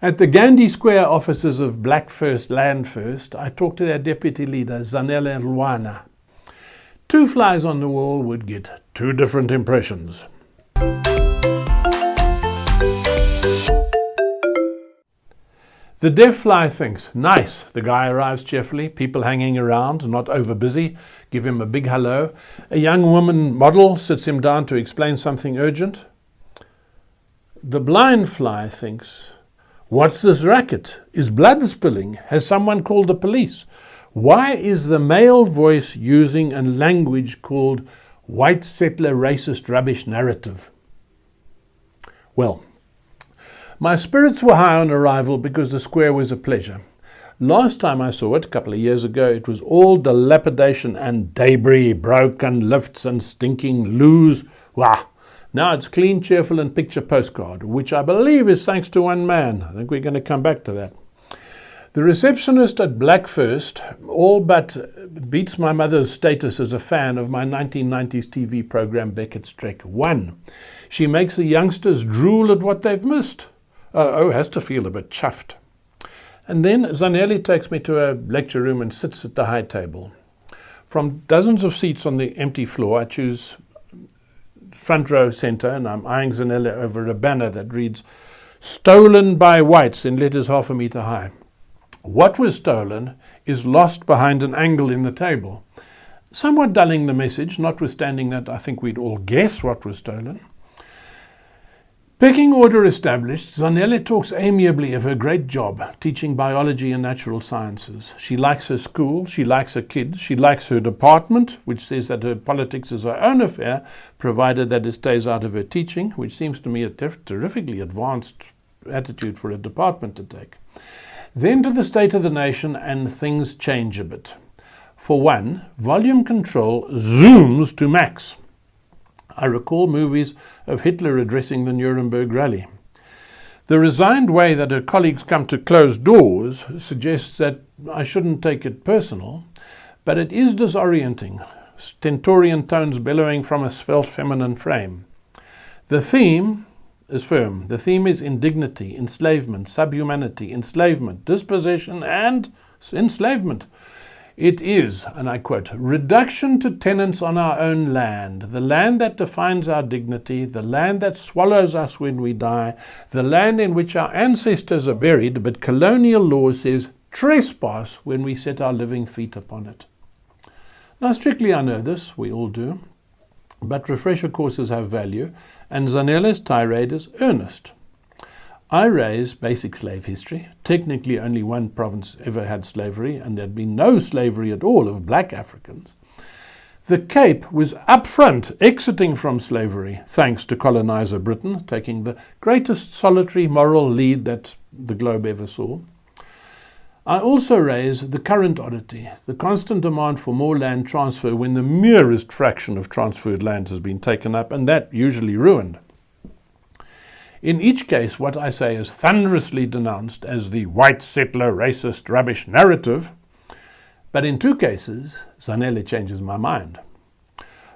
At the Gandhi Square offices of Black First, Land First, I talked to their deputy leader, Zanele Rwana. Two flies on the wall would get two different impressions. The deaf fly thinks, nice. The guy arrives cheerfully, people hanging around, not over busy, give him a big hello. A young woman model sits him down to explain something urgent. The blind fly thinks, what's this racket? Is blood spilling? Has someone called the police? Why is the male voice using a language called white settler racist rubbish narrative? Well, my spirits were high on arrival because the square was a pleasure. Last time I saw it, a couple of years ago, it was all dilapidation and debris, broken lifts and stinking loos. Wow! Now it's clean, cheerful and picture postcard, which I believe is thanks to one man. I think we're going to come back to that. The receptionist at Black First all but beats my mother's status as a fan of my 1990s TV program Beckett's Trek 1. She makes the youngsters drool at what they've missed. Has to feel a bit chuffed. And then Zanele takes me to a lecture room and sits at the high table. From dozens of seats on the empty floor, I choose front row center, and I'm eyeing Zanele over a banner that reads, "Stolen by whites," in letters half a meter high. What was stolen is lost behind an angle in the table, somewhat dulling the message, notwithstanding that I think we'd all guess what was stolen. Pecking order established, Zanele talks amiably of her great job teaching biology and natural sciences. She likes her school, she likes her kids, she likes her department, which says that her politics is her own affair, provided that it stays out of her teaching, which seems to me a terrifically advanced attitude for a department to take. Then to the state of the nation, and things change a bit. For one, volume control zooms to max. I recall movies of Hitler addressing the Nuremberg rally. The resigned way that her colleagues come to close doors suggests that I shouldn't take it personal, but it is disorienting, stentorian tones bellowing from a svelte feminine frame. The theme is firm. The theme is indignity, enslavement, subhumanity, enslavement, dispossession and enslavement. It is, and I quote, reduction to tenants on our own land, the land that defines our dignity, the land that swallows us when we die, the land in which our ancestors are buried, but colonial law says trespass when we set our living feet upon it. Now, strictly I know this, we all do, but refresher courses have value, and Zanele's tirade is earnest. I raise basic slave history. Technically only one province ever had slavery, and there'd been no slavery at all of black Africans. The Cape was upfront exiting from slavery, thanks to colonizer Britain, taking the greatest solitary moral lead that the globe ever saw. I also raise the current oddity, the constant demand for more land transfer when the merest fraction of transferred land has been taken up, and that usually ruined. In each case, what I say is thunderously denounced as the white settler racist rubbish narrative, but in two cases, Zanele changes my mind.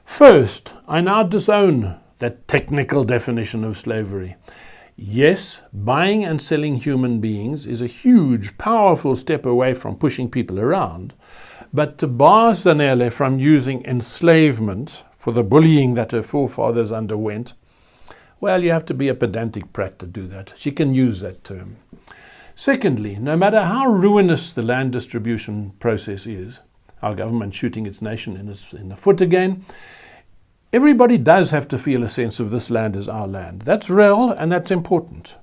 First, I now disown that technical definition of slavery. Yes, buying and selling human beings is a huge, powerful step away from pushing people around, but to bar Zanele from using enslavement for the bullying that her forefathers underwent, well, you have to be a pedantic prat to do that. She can use that term. Secondly, no matter how ruinous the land distribution process is, our government shooting its nation in the foot again, everybody does have to feel a sense of this land is our land. That's real and that's important.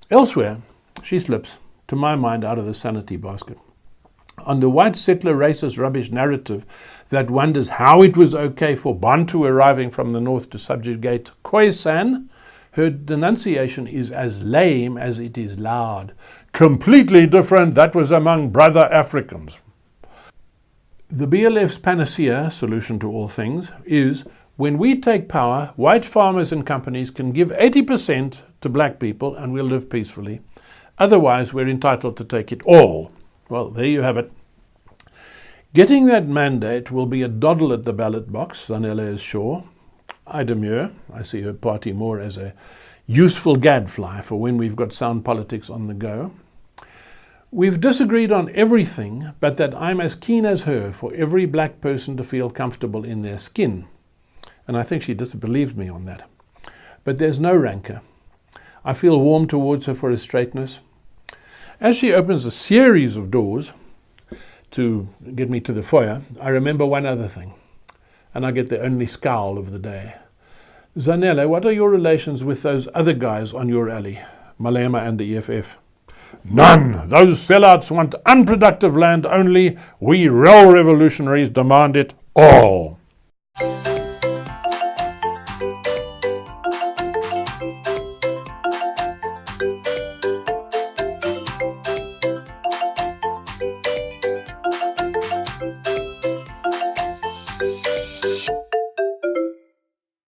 Elsewhere, she slips, to my mind, out of the sanity basket. On the white settler racist rubbish narrative that wonders how it was okay for Bantu arriving from the north to subjugate Khoisan, her denunciation is as lame as it is loud. Completely different, that was among brother Africans. The BLF's panacea, solution to all things, is when we take power, white farmers and companies can give 80% to black people and we'll live peacefully. Otherwise, we're entitled to take it all. Well, there you have it. Getting that mandate will be a doddle at the ballot box, Zanele is sure. I demur. I see her party more as a useful gadfly for when we've got sound politics on the go. We've disagreed on everything, but that I'm as keen as her for every black person to feel comfortable in their skin. And I think she disbelieved me on that. But there's no rancor. I feel warm towards her for her straightness. As she opens a series of doors to get me to the foyer, I remember one other thing, and I get the only scowl of the day. Zanele, what are your relations with those other guys on your alley, Malema and the EFF? None. Those sellouts want unproductive land only. We real revolutionaries demand it all.